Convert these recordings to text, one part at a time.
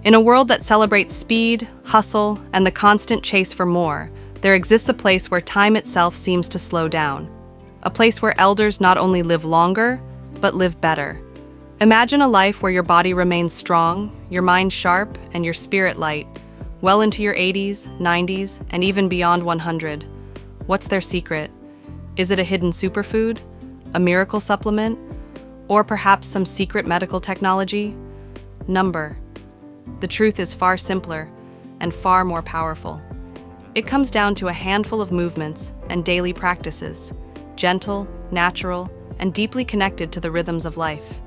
In a world that celebrates speed, hustle, and the constant chase for more, there exists a place where time itself seems to slow down. A place where elders not only live longer, but live better. Imagine a life where your body remains strong, your mind sharp, and your spirit light, well into your 80s, 90s, and even beyond 100. What's their secret? Is it a hidden superfood? A miracle supplement? Or perhaps some secret medical technology? Number. The truth is far simpler and far more powerful. It comes down to a handful of movements and daily practices, gentle, natural, and deeply connected to the rhythms of life.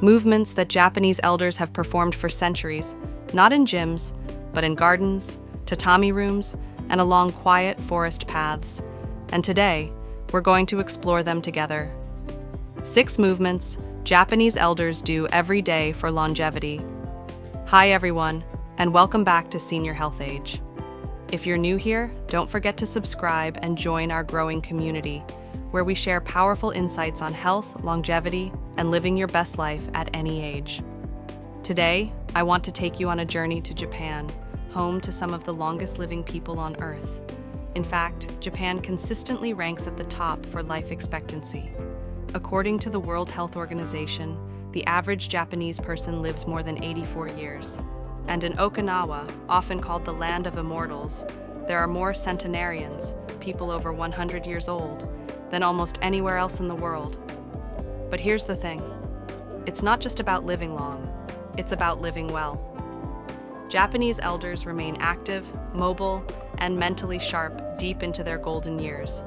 Movements that Japanese elders have performed for centuries, not in gyms, but in gardens, tatami rooms, and along quiet forest paths. And today, we're going to explore them together. 6 movements Japanese elders do every day for longevity. Hi everyone, and welcome back to Senior Health Age. If you're new here, don't forget to subscribe and join our growing community, where we share powerful insights on health, longevity, and living your best life at any age. Today, I want to take you on a journey to Japan, home to some of the longest living people on Earth. In fact, Japan consistently ranks at the top for life expectancy. According to the World Health Organization, the average Japanese person lives more than 84 years. And in Okinawa, often called the land of immortals, there are more centenarians, people over 100 years old, than almost anywhere else in the world. But here's the thing. It's not just about living long, it's about living well. Japanese elders remain active, mobile, and mentally sharp deep into their golden years.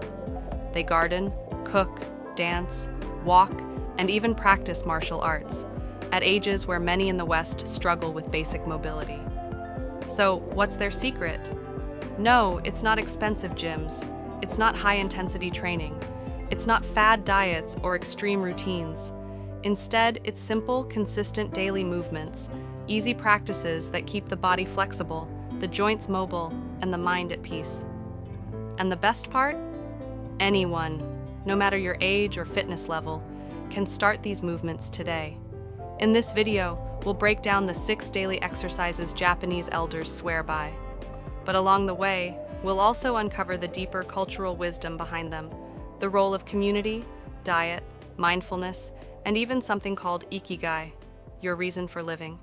They garden, cook, dance, walk, and even practice martial arts, at ages where many in the West struggle with basic mobility. So, what's their secret? No, it's not expensive gyms. It's not high-intensity training. It's not fad diets or extreme routines. Instead, it's simple, consistent daily movements, easy practices that keep the body flexible, the joints mobile, and the mind at peace. And the best part? Anyone, no matter your age or fitness level, can start these movements today. In this video, we'll break down the 6 daily exercises Japanese elders swear by. But along the way, we'll also uncover the deeper cultural wisdom behind them, the role of community, diet, mindfulness, and even something called ikigai, your reason for living.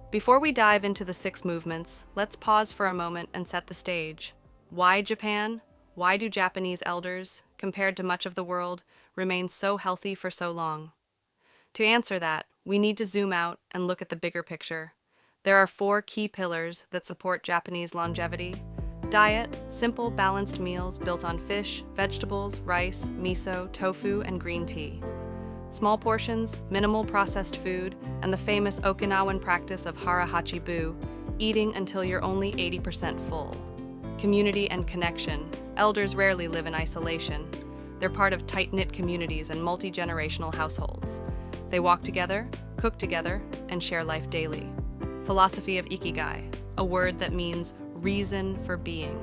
Before we dive into the 6 movements, let's pause for a moment and set the stage. Why Japan? Why do Japanese elders, compared to much of the world, remain so healthy for so long? To answer that, we need to zoom out and look at the bigger picture. There are 4 key pillars that support Japanese longevity. Diet, simple, balanced meals built on fish, vegetables, rice, miso, tofu, and green tea. Small portions, minimal processed food, and the famous Okinawan practice of hara hachi-bu, eating until you're only 80% full. Community and connection. Elders rarely live in isolation. They're part of tight-knit communities and multi-generational households. They walk together, cook together, and share life daily. Philosophy of ikigai, a word that means reason for being.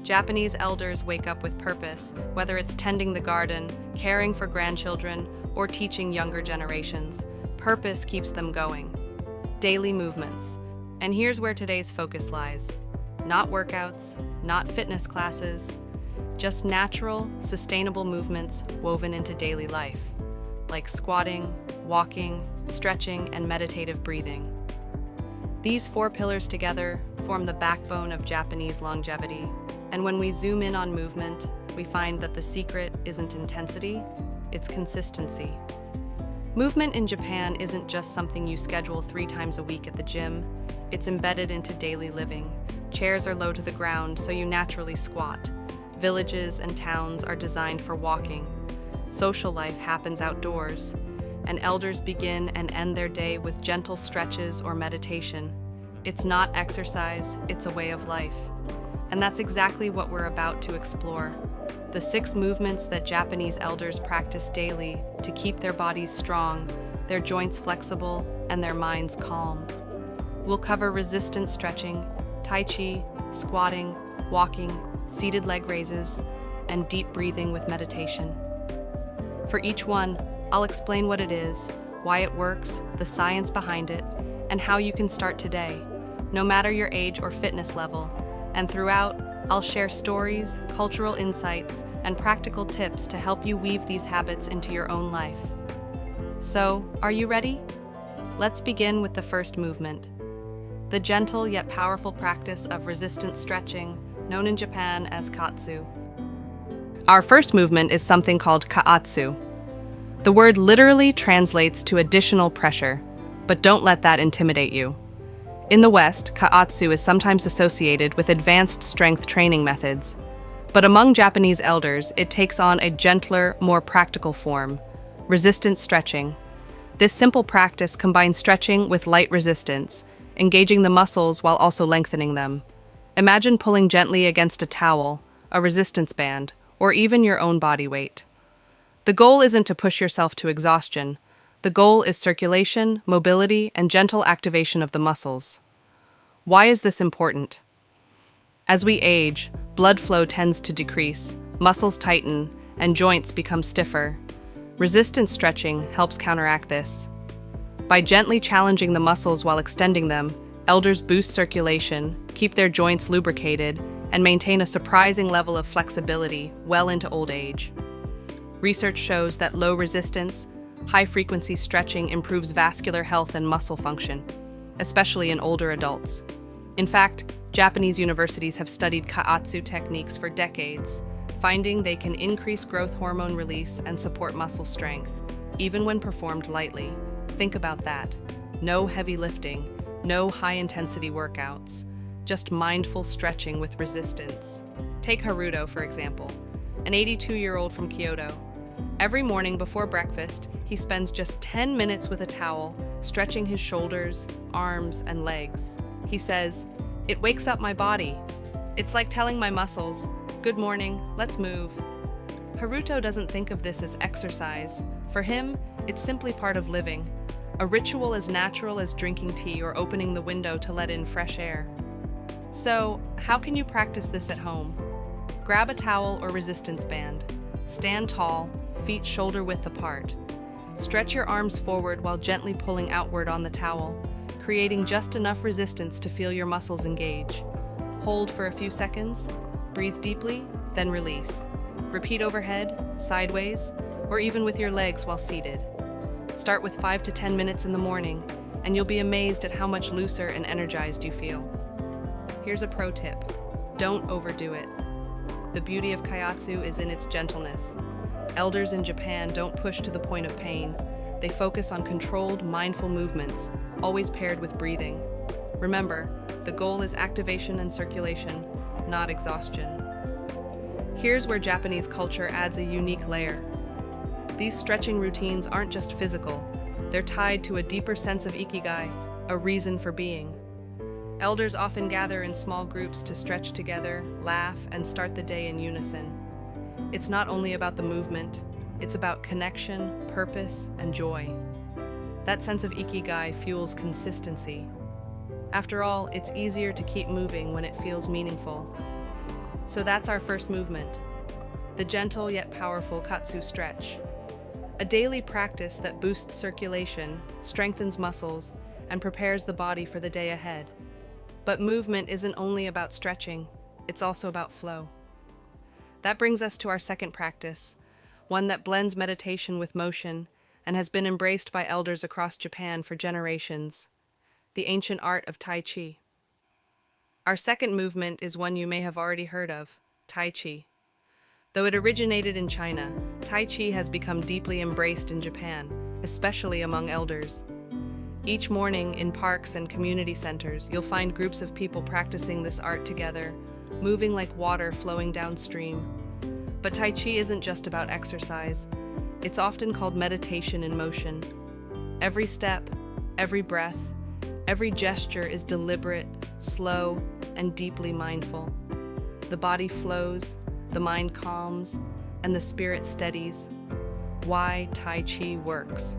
Japanese elders wake up with purpose, whether it's tending the garden, caring for grandchildren, or teaching younger generations. Purpose keeps them going. Daily movements. And here's where today's focus lies. Not workouts, not fitness classes, just natural, sustainable movements woven into daily life, like squatting, walking, stretching, and meditative breathing. These 4 pillars together form the backbone of Japanese longevity. And when we zoom in on movement, we find that the secret isn't intensity, it's consistency. Movement in Japan isn't just something you schedule 3 times a week at the gym. It's embedded into daily living. Chairs are low to the ground, so you naturally squat. Villages and towns are designed for walking. Social life happens outdoors, and elders begin and end their day with gentle stretches or meditation. It's not exercise, it's a way of life. And that's exactly what we're about to explore. The 6 movements that Japanese elders practice daily to keep their bodies strong, their joints flexible, and their minds calm. We'll cover resistance stretching, tai chi, squatting, walking, seated leg raises, and deep breathing with meditation. For each one, I'll explain what it is, why it works, the science behind it, and how you can start today, no matter your age or fitness level. And throughout, I'll share stories, cultural insights, and practical tips to help you weave these habits into your own life. So, are you ready? Let's begin with the first movement, the gentle yet powerful practice of resistance stretching, known in Japan as katsu. Our first movement is something called kaatsu. The word literally translates to additional pressure, but don't let that intimidate you. In the West, kaatsu is sometimes associated with advanced strength training methods, but among Japanese elders, it takes on a gentler, more practical form, resistance stretching. This simple practice combines stretching with light resistance, engaging the muscles while also lengthening them. Imagine pulling gently against a towel, a resistance band, or even your own body weight. The goal isn't to push yourself to exhaustion. The goal is circulation, mobility, and gentle activation of the muscles. Why is this important? As we age, blood flow tends to decrease, muscles tighten, and joints become stiffer. Resistance stretching helps counteract this. By gently challenging the muscles while extending them, elders boost circulation, keep their joints lubricated, and maintain a surprising level of flexibility well into old age. Research shows that low resistance, high-frequency stretching improves vascular health and muscle function, especially in older adults. In fact, Japanese universities have studied kaatsu techniques for decades, finding they can increase growth hormone release and support muscle strength, even when performed lightly. Think about that. No heavy lifting, no high-intensity workouts, just mindful stretching with resistance. Take Haruto, for example, an 82-year-old from Kyoto. Every morning before breakfast, he spends just 10 minutes with a towel, stretching his shoulders, arms, and legs. He says, "It wakes up my body. It's like telling my muscles, 'Good morning, let's move.'" Haruto doesn't think of this as exercise. For him, it's simply part of living, a ritual as natural as drinking tea or opening the window to let in fresh air. So, how can you practice this at home? Grab a towel or resistance band. Stand tall, feet shoulder-width apart. Stretch your arms forward while gently pulling outward on the towel, creating just enough resistance to feel your muscles engage. Hold for a few seconds, breathe deeply, then release. Repeat overhead, sideways, or even with your legs while seated. Start with 5 to 10 minutes in the morning, and you'll be amazed at how much looser and energized you feel. Here's a pro tip: don't overdo it. The beauty of kaatsu is in its gentleness. Elders in Japan don't push to the point of pain. They focus on controlled, mindful movements, always paired with breathing. Remember, the goal is activation and circulation, not exhaustion. Here's where Japanese culture adds a unique layer. These stretching routines aren't just physical. They're tied to a deeper sense of ikigai, a reason for being. Elders often gather in small groups to stretch together, laugh, and start the day in unison. It's not only about the movement, it's about connection, purpose, and joy. That sense of ikigai fuels consistency. After all, it's easier to keep moving when it feels meaningful. So that's our first movement, the gentle yet powerful katsu stretch. A daily practice that boosts circulation, strengthens muscles, and prepares the body for the day ahead. But movement isn't only about stretching, it's also about flow. That brings us to our second practice, one that blends meditation with motion and has been embraced by elders across Japan for generations, the ancient art of Tai Chi. Our second movement is one you may have already heard of, Tai Chi. Though it originated in China, Tai Chi has become deeply embraced in Japan, especially among elders. Each morning in parks and community centers, you'll find groups of people practicing this art together, moving like water flowing downstream. But Tai Chi isn't just about exercise. It's often called meditation in motion. Every step, every breath, every gesture is deliberate, slow, and deeply mindful. The body flows, the mind calms, and the spirit steadies. Why Tai Chi works.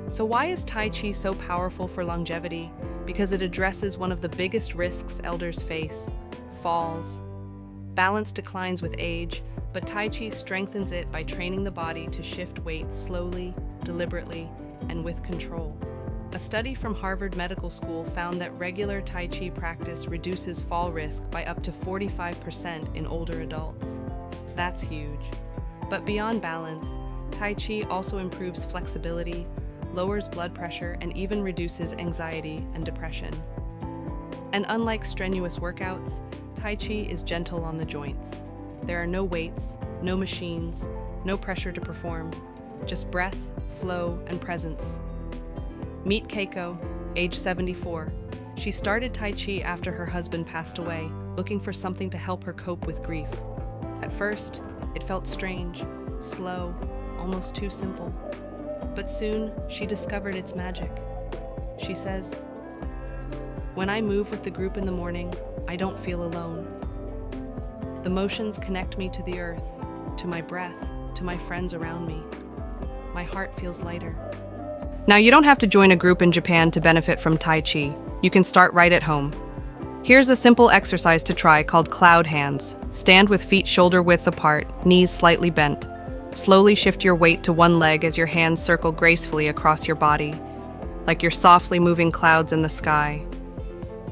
So why is Tai Chi so powerful for longevity? Because it addresses one of the biggest risks elders face, falls. Balance declines with age, but Tai Chi strengthens it by training the body to shift weight slowly, deliberately, and with control. A study from Harvard Medical School found that regular Tai Chi practice reduces fall risk by up to 45% in older adults. That's huge. But beyond balance, Tai Chi also improves flexibility, lowers blood pressure, and even reduces anxiety and depression. And unlike strenuous workouts, Tai Chi is gentle on the joints. There are no weights, no machines, no pressure to perform, just breath, flow, and presence. Meet Keiko, age 74. She started Tai Chi after her husband passed away, looking for something to help her cope with grief. At first, it felt strange, slow, almost too simple. But soon, she discovered its magic. She says, "When I move with the group in the morning, I don't feel alone. The motions connect me to the earth, to my breath, to my friends around me. My heart feels lighter." Now, you don't have to join a group in Japan to benefit from Tai Chi. You can start right at home. Here's a simple exercise to try called cloud hands. Stand with feet shoulder width apart, knees slightly bent. Slowly shift your weight to one leg as your hands circle gracefully across your body, like you're softly moving clouds in the sky.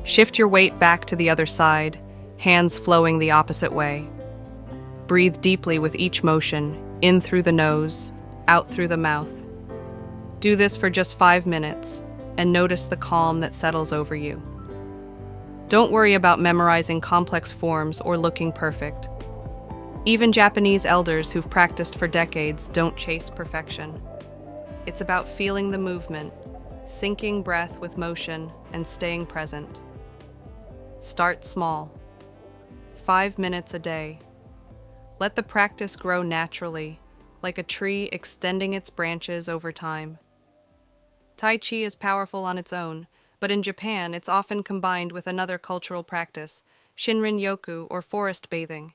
Shift your weight back to the other side, hands flowing the opposite way. Breathe deeply with each motion, in through the nose, out through the mouth. Do this for just 5 minutes, and notice the calm that settles over you. Don't worry about memorizing complex forms or looking perfect. Even Japanese elders who've practiced for decades don't chase perfection. It's about feeling the movement, syncing breath with motion, and staying present. Start small. 5 minutes a day. Let the practice grow naturally, like a tree extending its branches over time. Tai Chi is powerful on its own, but in Japan it's often combined with another cultural practice, Shinrin-yoku or forest bathing.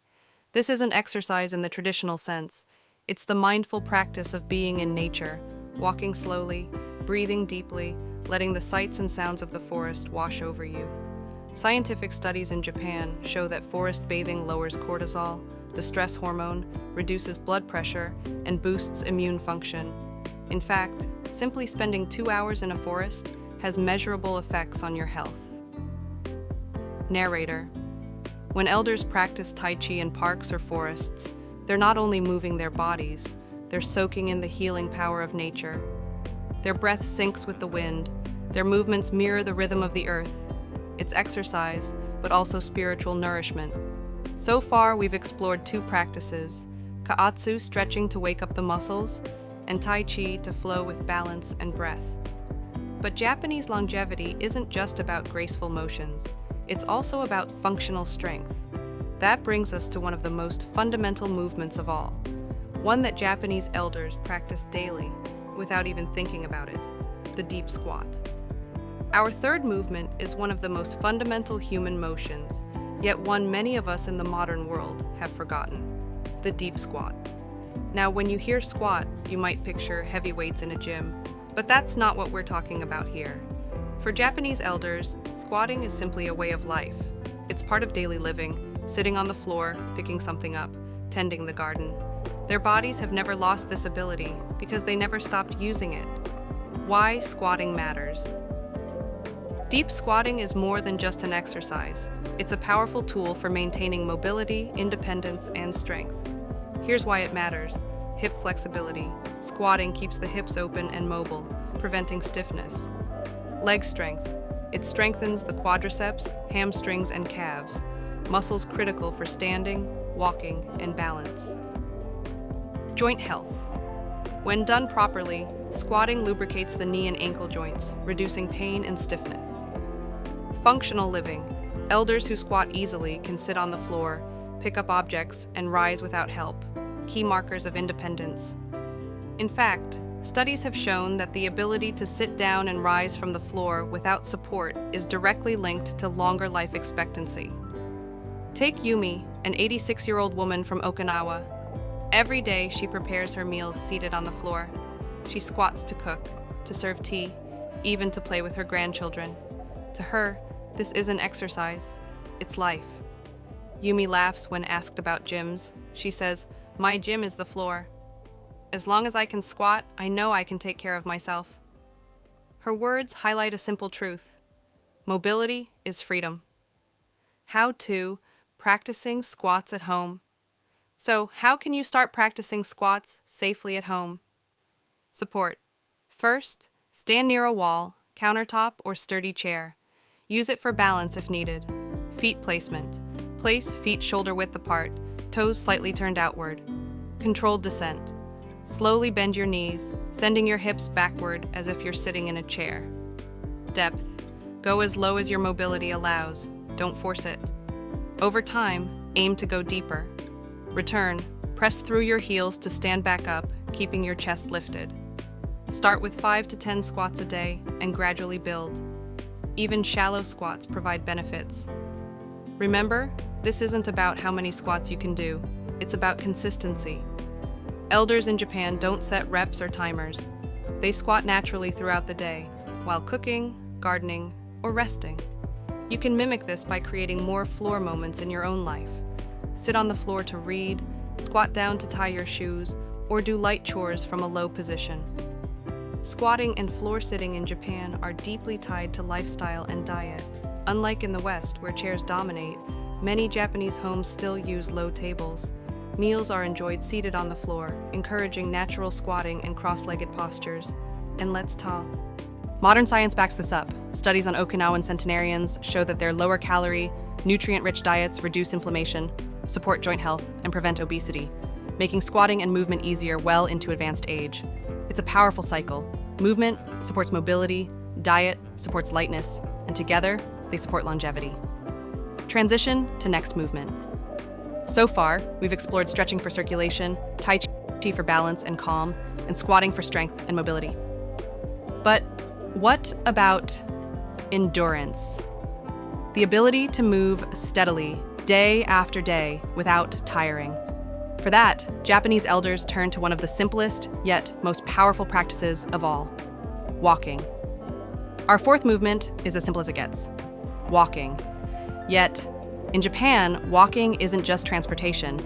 This isn't exercise in the traditional sense. It's the mindful practice of being in nature, walking slowly, breathing deeply, letting the sights and sounds of the forest wash over you. Scientific studies in Japan show that forest bathing lowers cortisol, the stress hormone, reduces blood pressure, and boosts immune function. In fact, simply spending 2 hours in a forest has measurable effects on your health. Narrator. When elders practice Tai Chi in parks or forests, they're not only moving their bodies, they're soaking in the healing power of nature. Their breath syncs with the wind, their movements mirror the rhythm of the earth. It's exercise, but also spiritual nourishment. So far, we've explored 2 practices, Kaatsu, stretching to wake up the muscles, and Tai Chi to flow with balance and breath. But Japanese longevity isn't just about graceful motions. It's also about functional strength. That brings us to one of the most fundamental movements of all, one that Japanese elders practice daily without even thinking about it, the deep squat. Our third movement is one of the most fundamental human motions, yet one many of us in the modern world have forgotten, the deep squat. Now, when you hear squat, you might picture heavy weights in a gym, but that's not what we're talking about here. For Japanese elders, squatting is simply a way of life. It's part of daily living, sitting on the floor, picking something up, tending the garden. Their bodies have never lost this ability because they never stopped using it. Why squatting matters. Deep squatting is more than just an exercise. It's a powerful tool for maintaining mobility, independence, and strength. Here's why it matters. Hip flexibility. Squatting keeps the hips open and mobile, preventing stiffness. Leg strength. It strengthens the quadriceps, hamstrings, and calves, muscles critical for standing, walking, and balance. Joint health. When done properly, squatting lubricates the knee and ankle joints, reducing pain and stiffness. Functional living. Elders who squat easily can sit on the floor, pick up objects, and rise without help, key markers of independence. In fact, studies have shown that the ability to sit down and rise from the floor without support is directly linked to longer life expectancy. Take Yumi, an 86-year-old woman from Okinawa. Every day she prepares her meals seated on the floor. She squats to cook, to serve tea, even to play with her grandchildren. To her, this isn't exercise, it's life. Yumi laughs when asked about gyms. She says, "My gym is the floor. As long as I can squat, I know I can take care of myself." Her words highlight a simple truth. Mobility is freedom. How to practicing squats at home. So, how can you start practicing squats safely at home? Support. First, stand near a wall, countertop, or sturdy chair. Use it for balance if needed. Feet placement. Place feet shoulder width apart, toes slightly turned outward. Controlled descent. Slowly bend your knees, sending your hips backward as if you're sitting in a chair. Depth. Go as low as your mobility allows. Don't force it. Over time, aim to go deeper. Return. Press through your heels to stand back up, keeping your chest lifted. Start with 5 to 10 squats a day and gradually build. Even shallow squats provide benefits. Remember, this isn't about how many squats you can do. It's about consistency. Elders in Japan don't set reps or timers. They squat naturally throughout the day, while cooking, gardening, or resting. You can mimic this by creating more floor moments in your own life. Sit on the floor to read, squat down to tie your shoes, or do light chores from a low position. Squatting and floor sitting in Japan are deeply tied to lifestyle and diet. Unlike in the West, where chairs dominate, many Japanese homes still use low tables. Meals are enjoyed seated on the floor, encouraging natural squatting and cross-legged postures. And let's talk. Modern science backs this up. Studies on Okinawan centenarians show that their lower-calorie, nutrient-rich diets reduce inflammation, support joint health, and prevent obesity, making squatting and movement easier well into advanced age. It's a powerful cycle. Movement supports mobility, diet supports lightness, and together, they support longevity. Transition to next movement. So far, we've explored stretching for circulation, Tai Chi for balance and calm, and squatting for strength and mobility. But what about endurance? The ability to move steadily, day after day, without tiring. For that, Japanese elders turn to one of the simplest, yet most powerful practices of all: walking. Our fourth movement is as simple as it gets: walking. Yet, in Japan, walking isn't just transportation,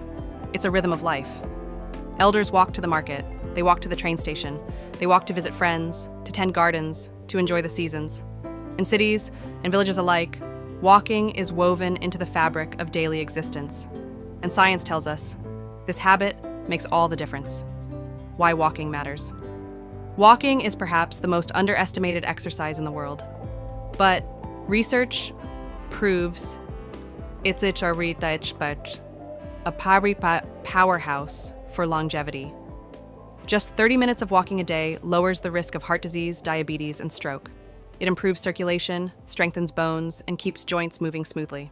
it's a rhythm of life. Elders walk to the market, they walk to the train station, they walk to visit friends, to tend gardens, to enjoy the seasons. In cities and villages alike, walking is woven into the fabric of daily existence. And science tells us this habit makes all the difference. Why walking matters. Walking is perhaps the most underestimated exercise in the world. But research proves it's a powerhouse for longevity. Just 30 minutes of walking a day lowers the risk of heart disease, diabetes, and stroke. It improves circulation, strengthens bones, and keeps joints moving smoothly.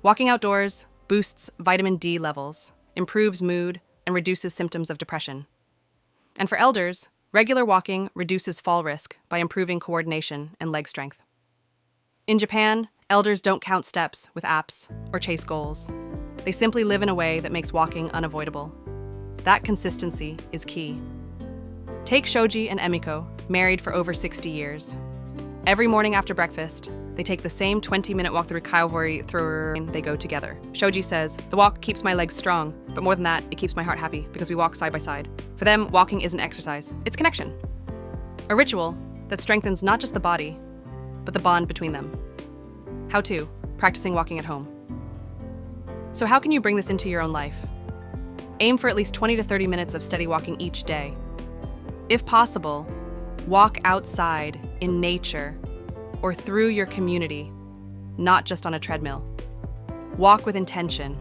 Walking outdoors boosts vitamin D levels, improves mood, and reduces symptoms of depression. And for elders, regular walking reduces fall risk by improving coordination and leg strength. In Japan, elders don't count steps with apps or chase goals. They simply live in a way that makes walking unavoidable. That consistency is key. Take Shoji and Emiko, married for over 60 years. Every morning after breakfast, they take the same 20-minute walk through Kaori through they go together. Shoji says, "The walk keeps my legs strong, but more than that, it keeps my heart happy because we walk side by side." For them, walking isn't exercise, it's connection. A ritual that strengthens not just the body, but the bond between them. How to, practicing walking at home. So how can you bring this into your own life? Aim for at least 20 to 30 minutes of steady walking each day. If possible, walk outside in nature or through your community, not just on a treadmill. Walk with intention.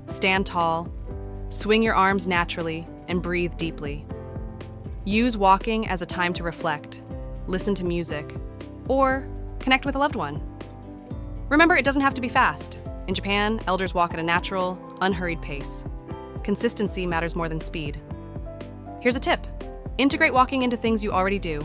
Stand tall, swing your arms naturally, and breathe deeply. Use walking as a time to reflect, listen to music, or connect with a loved one. Remember, it doesn't have to be fast. In Japan, elders walk at a natural, unhurried pace. Consistency matters more than speed. Here's a tip. Integrate walking into things you already do.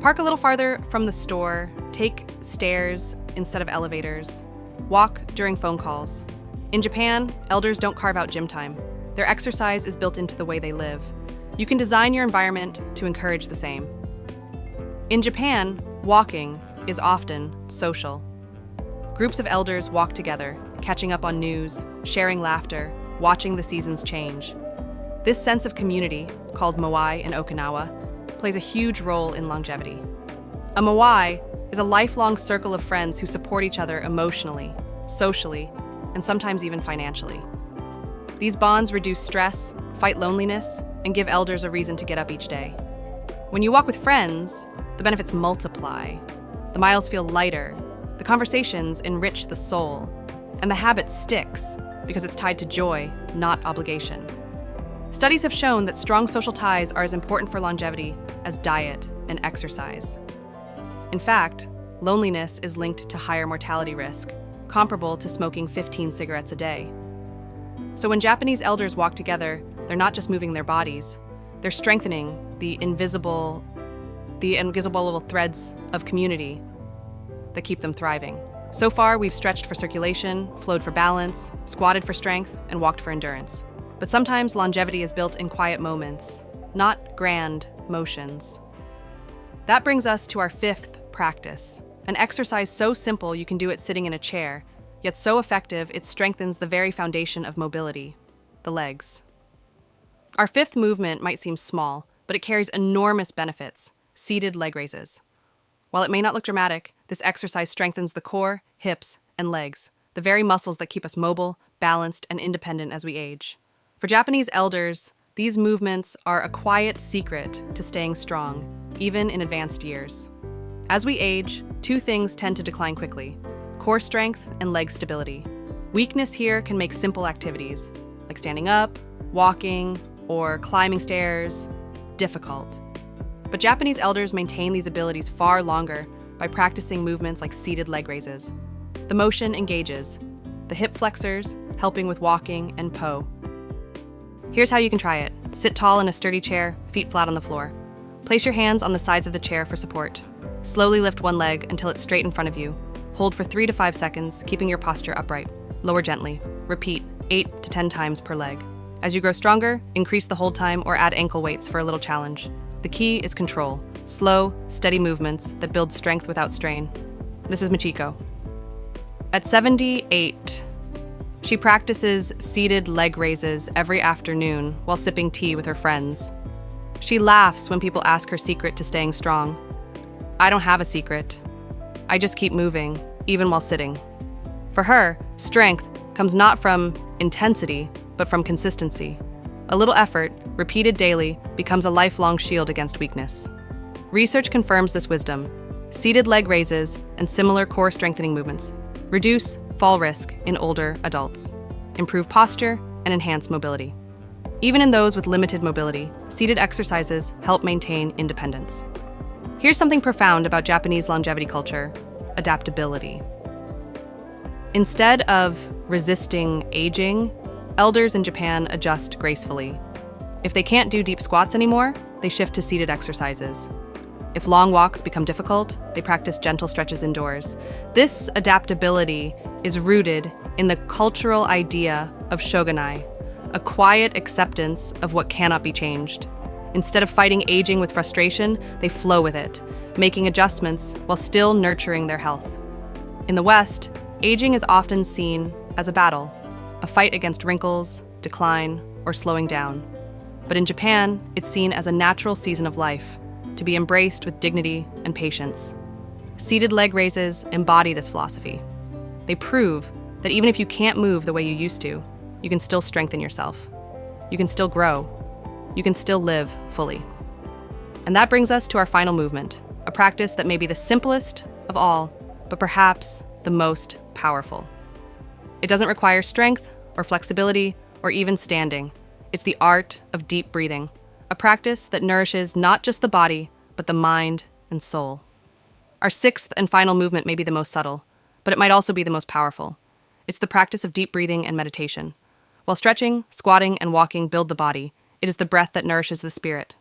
Park a little farther from the store, take stairs instead of elevators, walk during phone calls. In Japan, elders don't carve out gym time. Their exercise is built into the way they live. You can design your environment to encourage the same. In Japan, walking is often social. Groups of elders walk together, catching up on news, sharing laughter, watching the seasons change. This sense of community, called moai in Okinawa, plays a huge role in longevity. A moai is a lifelong circle of friends who support each other emotionally, socially, and sometimes even financially. These bonds reduce stress, fight loneliness, and give elders a reason to get up each day. When you walk with friends, the benefits multiply. The miles feel lighter, the conversations enrich the soul, and the habit sticks because it's tied to joy, not obligation. Studies have shown that strong social ties are as important for longevity as diet and exercise. In fact, loneliness is linked to higher mortality risk, comparable to smoking 15 cigarettes a day. So when Japanese elders walk together, they're not just moving their bodies, they're strengthening the invisible threads of community that keep them thriving. So far, we've stretched for circulation, flowed for balance, squatted for strength, and walked for endurance. But sometimes longevity is built in quiet moments, not grand motions. That brings us to our fifth practice, an exercise so simple you can do it sitting in a chair, yet so effective it strengthens the very foundation of mobility, the legs. Our fifth movement might seem small, but it carries enormous benefits: seated leg raises. While it may not look dramatic, this exercise strengthens the core, hips, and legs, the very muscles that keep us mobile, balanced, and independent as we age. For Japanese elders, these movements are a quiet secret to staying strong, even in advanced years. As we age, two things tend to decline quickly: core strength and leg stability. Weakness here can make simple activities, like standing up, walking, or climbing stairs, difficult. But Japanese elders maintain these abilities far longer by practicing movements like seated leg raises. The motion engages the hip flexors, helping with walking and po. Here's how you can try it. Sit tall in a sturdy chair, feet flat on the floor. Place your hands on the sides of the chair for support. Slowly lift one leg until it's straight in front of you. Hold for 3 to 5 seconds, keeping your posture upright. Lower gently. Repeat 8 to 10 times per leg. As you grow stronger, increase the hold time or add ankle weights for a little challenge. The key is control, slow, steady movements that build strength without strain. This is Michiko. At 78, she practices seated leg raises every afternoon while sipping tea with her friends. She laughs when people ask her secret to staying strong. I don't have a secret. I just keep moving, even while sitting. For her, strength comes not from intensity, but from consistency. A little effort, repeated daily, becomes a lifelong shield against weakness. Research confirms this wisdom. Seated leg raises and similar core strengthening movements reduce fall risk in older adults, improve posture, and enhance mobility. Even in those with limited mobility, seated exercises help maintain independence. Here's something profound about Japanese longevity culture: adaptability. Instead of resisting aging, elders in Japan adjust gracefully. If they can't do deep squats anymore, they shift to seated exercises. If long walks become difficult, they practice gentle stretches indoors. This adaptability is rooted in the cultural idea of shogunai, a quiet acceptance of what cannot be changed. Instead of fighting aging with frustration, they flow with it, making adjustments while still nurturing their health. In the West, aging is often seen as a battle, a fight against wrinkles, decline, or slowing down. But in Japan, it's seen as a natural season of life, to be embraced with dignity and patience. Seated leg raises embody this philosophy. They prove that even if you can't move the way you used to, you can still strengthen yourself. You can still grow. You can still live fully. And that brings us to our final movement, a practice that may be the simplest of all, but perhaps the most powerful. It doesn't require strength or flexibility or even standing. It's the art of deep breathing, a practice that nourishes not just the body, but the mind and soul. Our sixth and final movement may be the most subtle, but it might also be the most powerful. It's the practice of deep breathing and meditation. While stretching, squatting, and walking build the body, it is the breath that nourishes the spirit.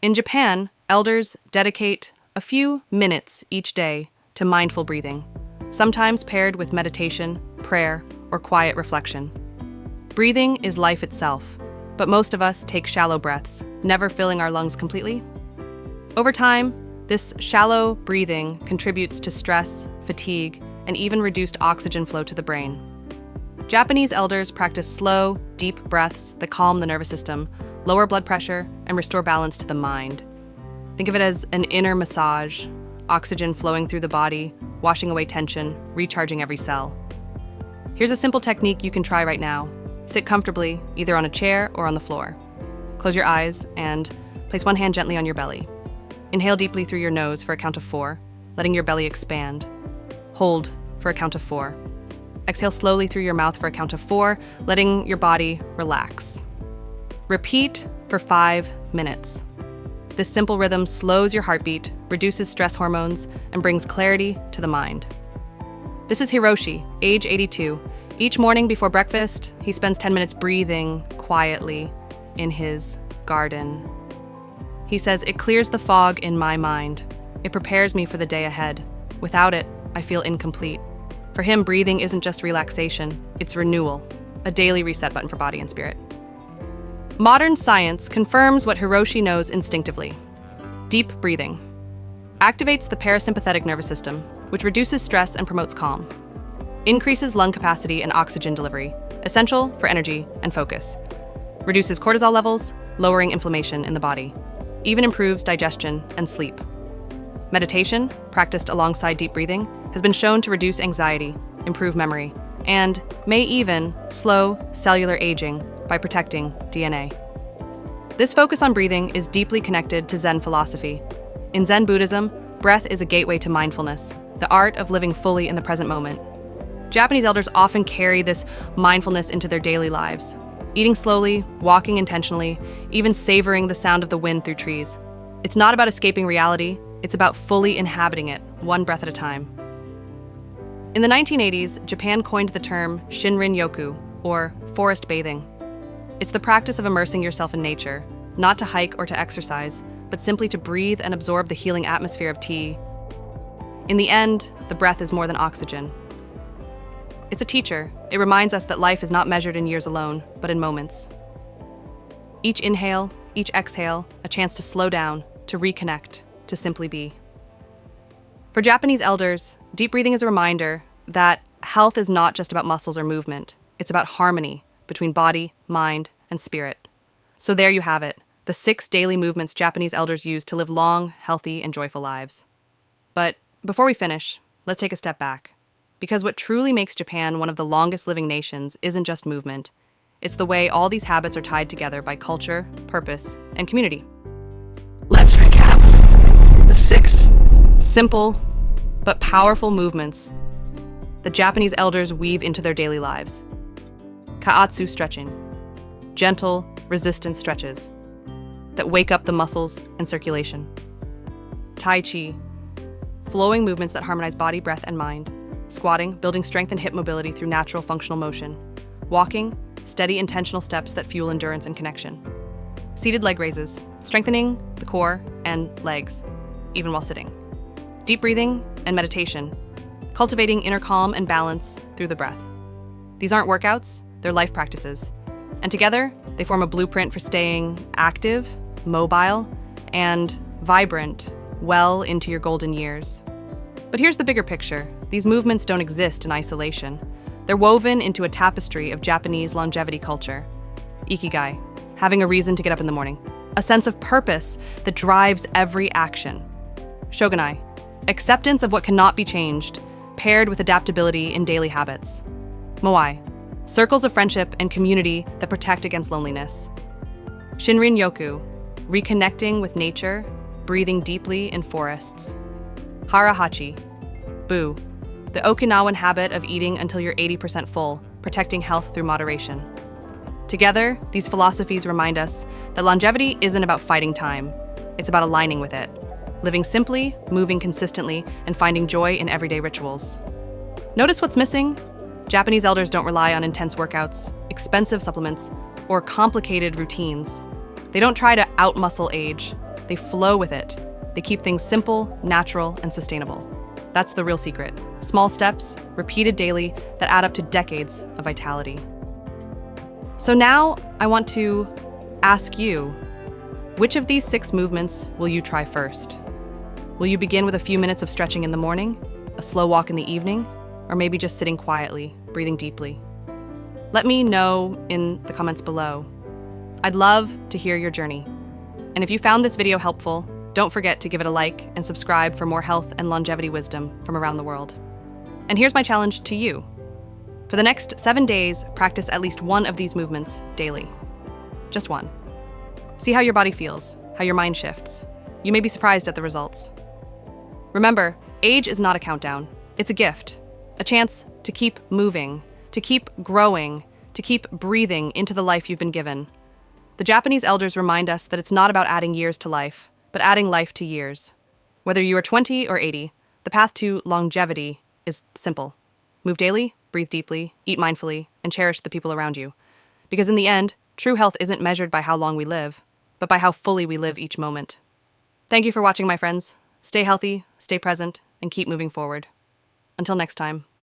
In Japan, elders dedicate a few minutes each day to mindful breathing, sometimes paired with meditation, prayer, or quiet reflection. Breathing is life itself, but most of us take shallow breaths, never filling our lungs completely. Over time, this shallow breathing contributes to stress, fatigue, and even reduced oxygen flow to the brain. Japanese elders practice slow, deep breaths that calm the nervous system, lower blood pressure, and restore balance to the mind. Think of it as an inner massage, oxygen flowing through the body, washing away tension, recharging every cell. Here's a simple technique you can try right now. Sit comfortably, either on a chair or on the floor. Close your eyes and place one hand gently on your belly. Inhale deeply through your nose for a count of 4, letting your belly expand. Hold for a count of 4. Exhale slowly through your mouth for a count of 4, letting your body relax. Repeat for 5 minutes. This simple rhythm slows your heartbeat, reduces stress hormones, and brings clarity to the mind. This is Hiroshi, age 82. Each morning before breakfast, he spends 10 minutes breathing quietly in his garden. He says, "It clears the fog in my mind. It prepares me for the day ahead. Without it, I feel incomplete." For him, breathing isn't just relaxation, it's renewal, a daily reset button for body and spirit. Modern science confirms what Hiroshi knows instinctively. Deep breathing activates the parasympathetic nervous system, which reduces stress and promotes calm. Increases lung capacity and oxygen delivery, essential for energy and focus. Reduces cortisol levels, lowering inflammation in the body. Even improves digestion and sleep. Meditation, practiced alongside deep breathing, has been shown to reduce anxiety, improve memory, and may even slow cellular aging by protecting DNA. This focus on breathing is deeply connected to Zen philosophy. In Zen Buddhism, breath is a gateway to mindfulness, the art of living fully in the present moment. Japanese elders often carry this mindfulness into their daily lives, eating slowly, walking intentionally, even savoring the sound of the wind through trees. It's not about escaping reality, it's about fully inhabiting it, one breath at a time. In the 1980s, Japan coined the term Shinrin-yoku, or forest bathing. It's the practice of immersing yourself in nature, not to hike or to exercise, but simply to breathe and absorb the healing atmosphere of tea. In the end, the breath is more than oxygen. It's a teacher. It reminds us that life is not measured in years alone, but in moments. Each inhale, each exhale, a chance to slow down, to reconnect, to simply be. For Japanese elders, deep breathing is a reminder that health is not just about muscles or movement. It's about harmony between body, mind, and spirit. So there you have it, the 6 daily movements Japanese elders use to live long, healthy, and joyful lives. But before we finish, let's take a step back. Because what truly makes Japan one of the longest living nations isn't just movement. It's the way all these habits are tied together by culture, purpose, and community. Let's recap the 6 simple but powerful movements that Japanese elders weave into their daily lives. Kaatsu stretching, gentle, resistant stretches that wake up the muscles and circulation. Tai Chi, flowing movements that harmonize body, breath, and mind. Squatting, building strength and hip mobility through natural functional motion. Walking, steady intentional steps that fuel endurance and connection. Seated leg raises, strengthening the core and legs, even while sitting. Deep breathing and meditation, cultivating inner calm and balance through the breath. These aren't workouts, they're life practices. And together, they form a blueprint for staying active, mobile, and vibrant well into your golden years. But here's the bigger picture. These movements don't exist in isolation. They're woven into a tapestry of Japanese longevity culture. Ikigai, having a reason to get up in the morning. A sense of purpose that drives every action. Shogunai, acceptance of what cannot be changed, paired with adaptability in daily habits. Moai, circles of friendship and community that protect against loneliness. Shinrin-yoku, reconnecting with nature, breathing deeply in forests. Hara-hachi, Bu, the Okinawan habit of eating until you're 80% full, protecting health through moderation. Together, these philosophies remind us that longevity isn't about fighting time, it's about aligning with it, living simply, moving consistently, and finding joy in everyday rituals. Notice what's missing? Japanese elders don't rely on intense workouts, expensive supplements, or complicated routines. They don't try to out-muscle age, they flow with it. They keep things simple, natural, and sustainable. That's the real secret. Small steps, repeated daily, that add up to decades of vitality. So now I want to ask you, which of these 6 movements will you try first? Will you begin with a few minutes of stretching in the morning, a slow walk in the evening, or maybe just sitting quietly, breathing deeply? Let me know in the comments below. I'd love to hear your journey. And if you found this video helpful, Don't forget to give it a like and subscribe for more health and longevity wisdom from around the world. And here's my challenge to you. For the next 7 days, practice at least one of these movements daily. Just one. See how your body feels, how your mind shifts. You may be surprised at the results. Remember, age is not a countdown. It's a gift, a chance to keep moving, to keep growing, to keep breathing into the life you've been given. The Japanese elders remind us that it's not about adding years to life, but adding life to years. Whether you are 20 or 80, the path to longevity is simple. Move daily, breathe deeply, eat mindfully, and cherish the people around you. Because in the end, true health isn't measured by how long we live, but by how fully we live each moment. Thank you for watching, my friends. Stay healthy, stay present, and keep moving forward. Until next time.